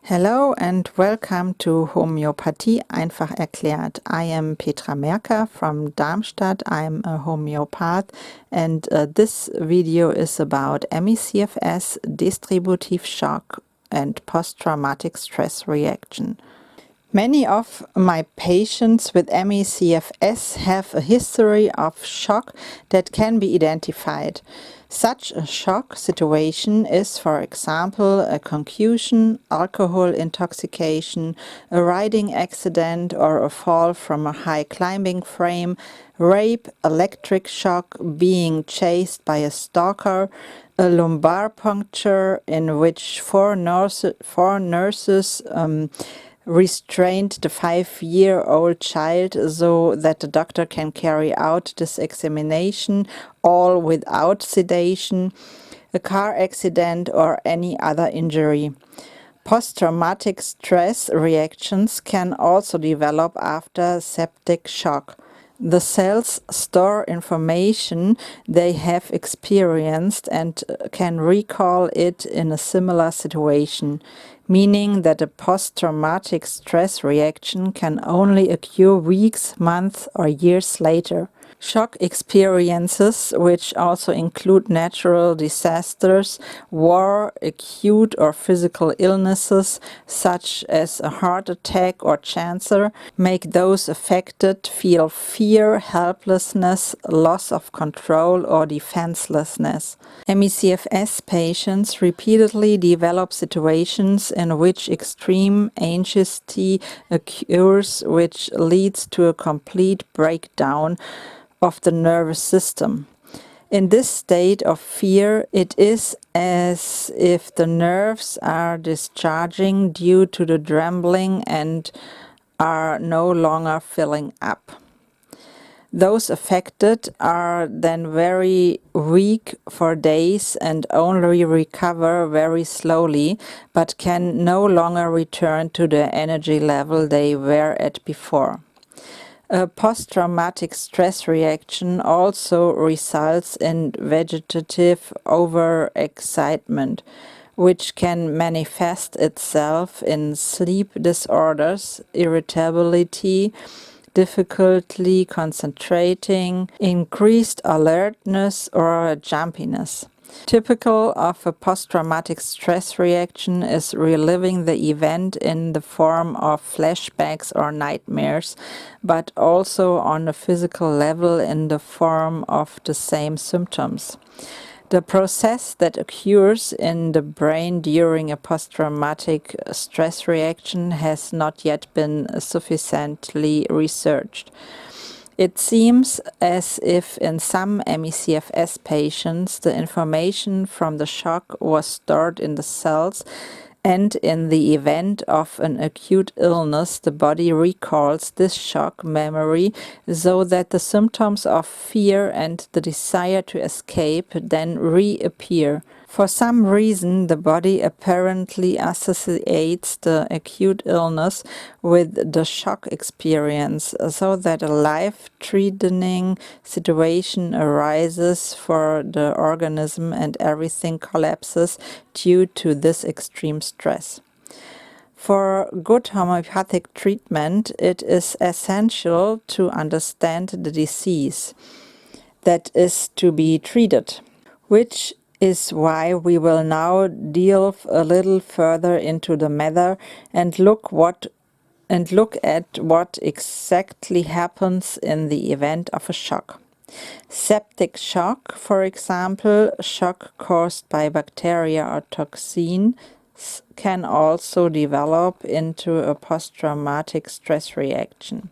Hello and welcome to Homöopathie einfach erklärt. I am Petra Merker from Darmstadt. I'm a homeopath and this video is about MECFS, distributive shock and post-traumatic stress reaction. Many of my patients with MECFS have a history of shock that can be identified. Such a shock situation is, for example, a concussion, alcohol intoxication, a riding accident or a fall from a high climbing frame, rape, electric shock, being chased by a stalker, a lumbar puncture in which four nurses restrained the 5-year-old child so that the doctor can carry out this examination, all without sedation, a car accident or any other injury. Post-traumatic stress reactions can also develop after septic shock. The cells store information they have experienced and can recall it in a similar situation, meaning that a post-traumatic stress reaction can only occur weeks, months, or years later. Shock experiences, which also include natural disasters, war, acute or physical illnesses, such as a heart attack or cancer, make those affected feel fear, helplessness, loss of control, or defenselessness. MECFS patients repeatedly develop situations in which extreme anxiety occurs, which leads to a complete breakdown of the nervous system. In this state of fear, it is as if the nerves are discharging due to the trembling and are no longer filling up. Those affected are then very weak for days and only recover very slowly, but can no longer return to the energy level they were at before. A post-traumatic stress reaction also results in vegetative overexcitement, which can manifest itself in sleep disorders, irritability, difficulty concentrating, increased alertness, or jumpiness. Typical of a post-traumatic stress reaction is reliving the event in the form of flashbacks or nightmares, but also on a physical level in the form of the same symptoms. The process that occurs in the brain during a post-traumatic stress reaction has not yet been sufficiently researched. It seems as if in some MECFS patients the information from the shock was stored in the cells, and in the event of an acute illness the body recalls this shock memory so that the symptoms of fear and the desire to escape then reappear. For some reason, the body apparently associates the acute illness with the shock experience, so that a life-threatening situation arises for the organism and everything collapses due to this extreme stress. For good homeopathic treatment, it is essential to understand the disease that is to be treated, which is why we will now delve a little further into the matter and look at what exactly happens in the event of a shock. Septic shock, for example, shock caused by bacteria or toxins, can also develop into a post-traumatic stress reaction.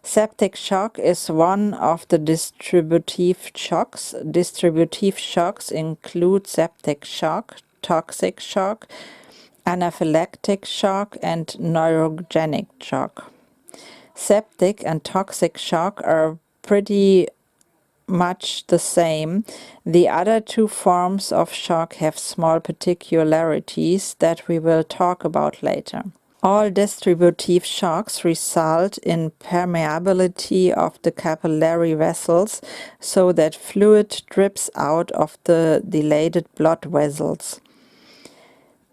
Septic shock is one of the distributive shocks. Distributive shocks include septic shock, toxic shock, anaphylactic shock, and neurogenic shock. Septic and toxic shock are pretty much the same. The other two forms of shock have small particularities that we will talk about later. All distributive shocks result in permeability of the capillary vessels so that fluid drips out of the dilated blood vessels.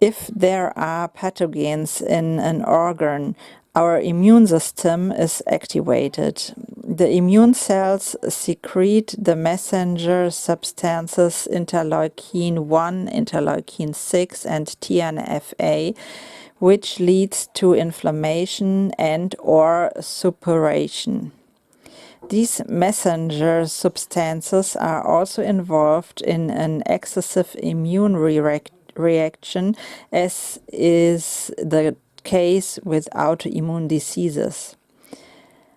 If there are pathogens in an organ, our immune system is activated. The immune cells secrete the messenger substances interleukin-1, interleukin-6, and TNF-A, which leads to inflammation and/or suppuration. These messenger substances are also involved in an excessive immune reaction, as is the case with autoimmune diseases.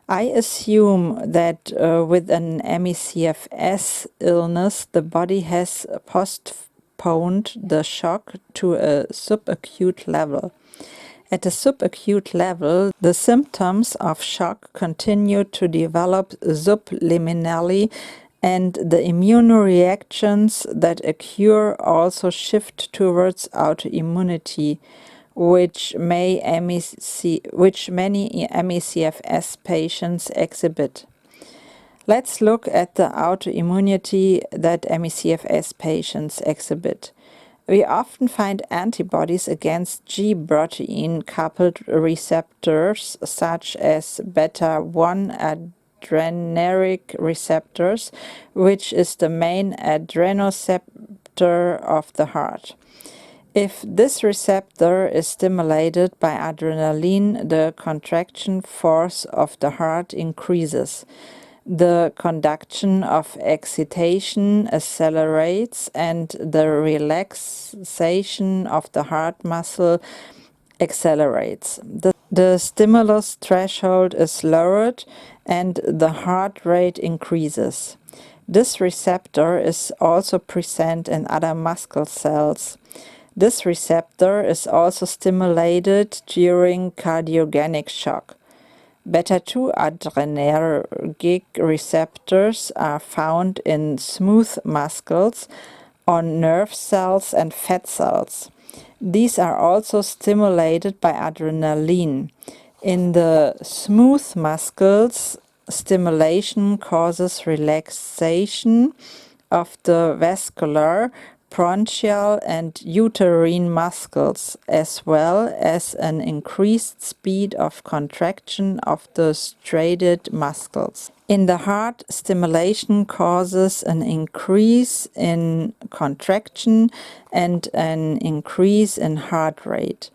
I assume that with an MECFS illness, the body has postponed the shock to a subacute level. At a subacute level, the symptoms of shock continue to develop subliminally, and the immune reactions that occur also shift towards autoimmunity, which many MECFS patients exhibit. Let's look at the autoimmunity that MECFS patients exhibit. We often find antibodies against G protein-coupled receptors such as beta-1 adrenergic receptors, which is the main adrenoceptor of the heart. If this receptor is stimulated by adrenaline, the contraction force of the heart increases. The conduction of excitation accelerates and the relaxation of the heart muscle accelerates. The stimulus threshold is lowered and the heart rate increases. This receptor is also present in other muscle cells. This receptor is also stimulated during cardiogenic shock. Beta-2 adrenergic receptors are found in smooth muscles, on nerve cells and fat cells. These are also stimulated by adrenaline. In the smooth muscles, stimulation causes relaxation of the vascular, bronchial and uterine muscles, as well as an increased speed of contraction of the striated muscles. In the heart, stimulation causes an increase in contraction and an increase in heart rate.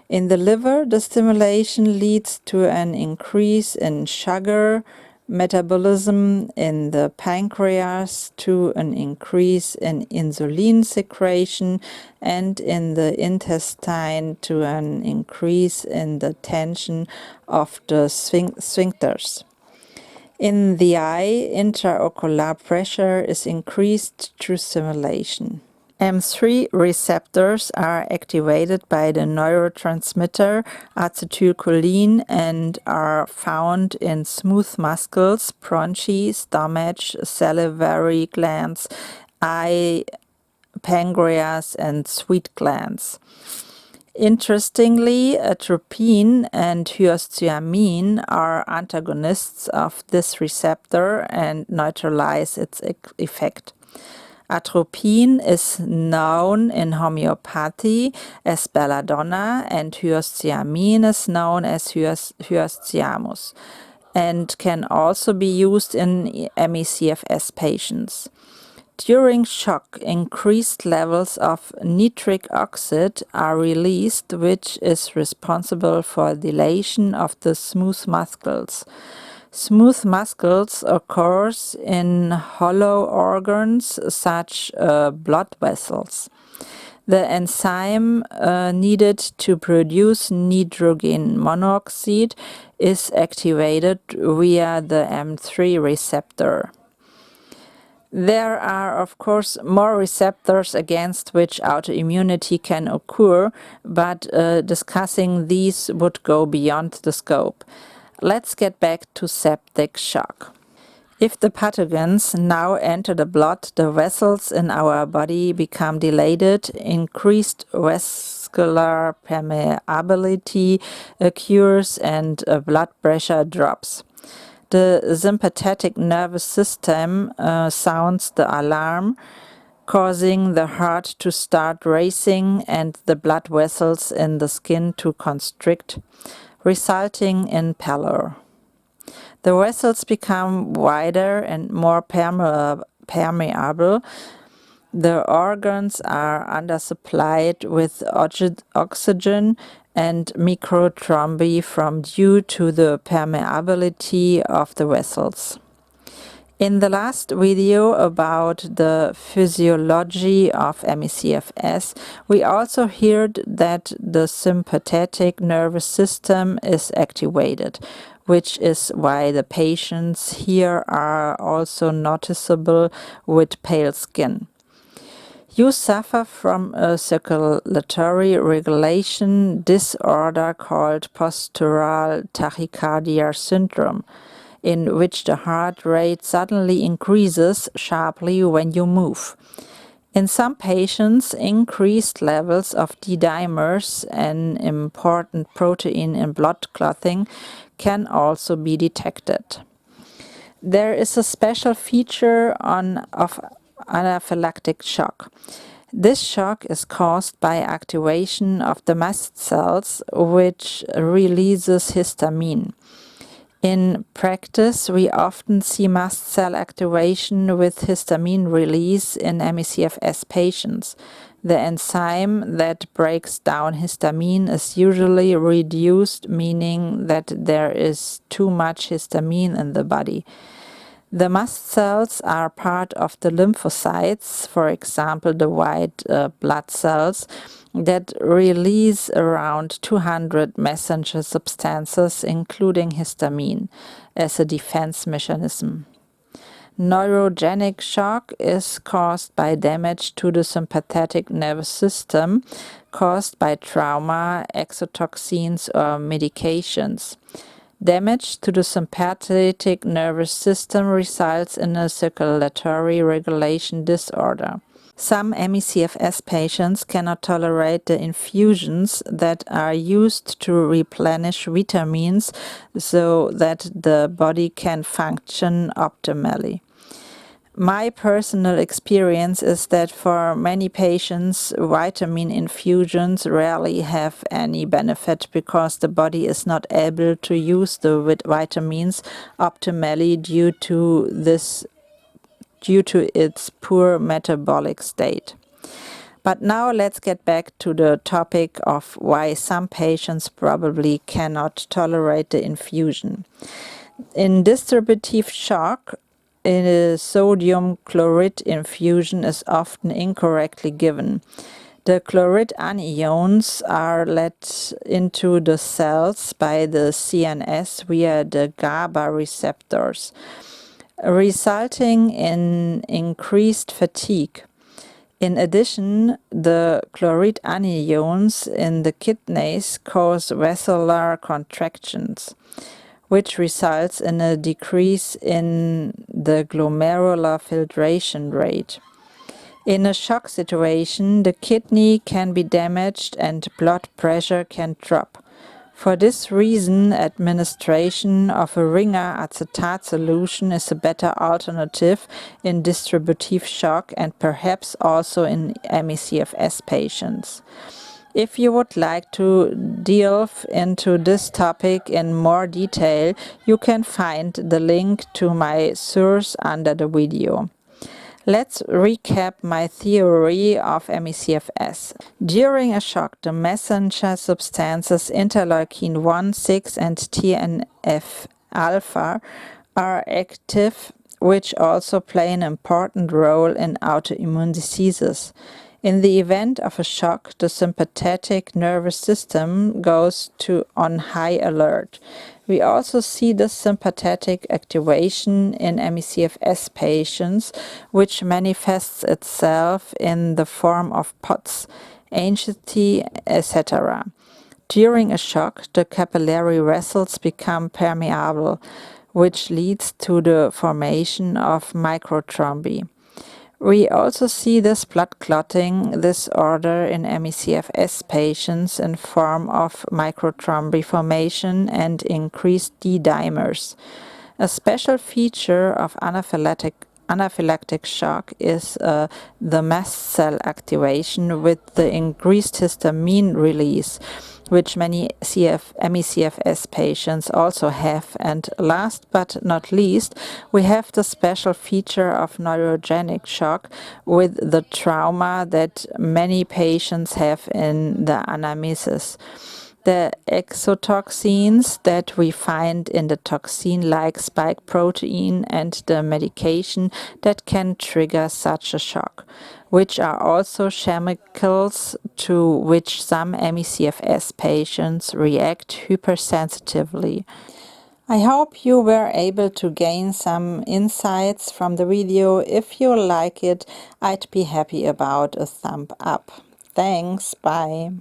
In the liver, the stimulation leads to an increase in sugar metabolism, in the pancreas to an increase in insulin secretion, and in the intestine to an increase in the tension of the sphincters. In the eye, intraocular pressure is increased through stimulation. M3 receptors are activated by the neurotransmitter acetylcholine and are found in smooth muscles, bronchi, stomach, salivary glands, eye, pancreas, and sweat glands. Interestingly, atropine and hyoscyamine are antagonists of this receptor and neutralize its effect. Atropine is known in homeopathy as belladonna, and hyoscyamine is known as hyoscyamus, and can also be used in MECFS patients. During shock, increased levels of nitric oxide are released, which is responsible for dilation of the smooth muscles. Smooth muscles occurs in hollow organs such as blood vessels. The enzyme needed to produce nitrogen monoxide is activated via the M3 receptor. There are, of course, more receptors against which autoimmunity can occur, but discussing these would go beyond the scope. Let's get back to septic shock. If the pathogens now enter the blood, the vessels in our body become dilated, increased vascular permeability occurs, and blood pressure drops. The sympathetic nervous system sounds the alarm. causing the heart to start racing and the blood vessels in the skin to constrict, resulting in pallor. The vessels become wider and more permeable. The organs are undersupplied with oxygen and microthrombi due to the permeability of the vessels. In the last video about the physiology of MECFS, we also heard that the sympathetic nervous system is activated, which is why the patients here are also noticeable with pale skin. You suffer from a circulatory regulation disorder called postural tachycardia syndrome, in which the heart rate suddenly increases sharply when you move. In some patients, increased levels of D-dimers, an important protein in blood clotting, can also be detected. There is a special feature of anaphylactic shock. This shock is caused by activation of the mast cells, which releases histamine. In practice, we often see mast cell activation with histamine release in MECFS patients. The enzyme that breaks down histamine is usually reduced, meaning that there is too much histamine in the body. The mast cells are part of the lymphocytes, for example the white blood cells, that release around 200 messenger substances, including histamine, as a defense mechanism. Neurogenic shock is caused by damage to the sympathetic nervous system caused by trauma, exotoxins, or medications. Damage to the sympathetic nervous system results in a circulatory regulation disorder. Some MECFS patients cannot tolerate the infusions that are used to replenish vitamins so that the body can function optimally. My personal experience is that for many patients, vitamin infusions rarely have any benefit because the body is not able to use the vitamins optimally due to its poor metabolic state. But now let's get back to the topic of why some patients probably cannot tolerate the infusion. In distributive shock, a sodium chloride infusion is often incorrectly given. The chloride anions are let into the cells by the CNS via the GABA receptors, resulting in increased fatigue. In addition, the chloride anions in the kidneys cause vascular contractions, which results in a decrease in the glomerular filtration rate. In a shock situation, the kidney can be damaged and blood pressure can drop. For this reason, administration of a Ringer acetate solution is a better alternative in distributive shock and perhaps also in MECFS patients. If you would like to delve into this topic in more detail, you can find the link to my source under the video. Let's recap my theory of MECFS. During a shock, the messenger substances interleukin 1, 6 and TNF-alpha are active, which also play an important role in autoimmune diseases. In the event of a shock, the sympathetic nervous system goes on high alert. We also see this sympathetic activation in MECFS patients, which manifests itself in the form of POTS, anxiety, etc. During a shock, the capillary vessels become permeable, which leads to the formation of microthrombi. We also see this blood clotting disorder in MECFS patients in form of microthrombi formation and increased D-dimers. A special feature of anaphylactic shock is the mast cell activation with the increased histamine release, which many MECFS patients also have. And last but not least, we have the special feature of neurogenic shock with the trauma that many patients have in the anamnesis. The exotoxins that we find in the toxin-like spike protein and the medication that can trigger such a shock, which are also chemicals to which some MECFS patients react hypersensitively. I hope you were able to gain some insights from the video. If you like it, I'd be happy about a thumb up. Thanks, bye.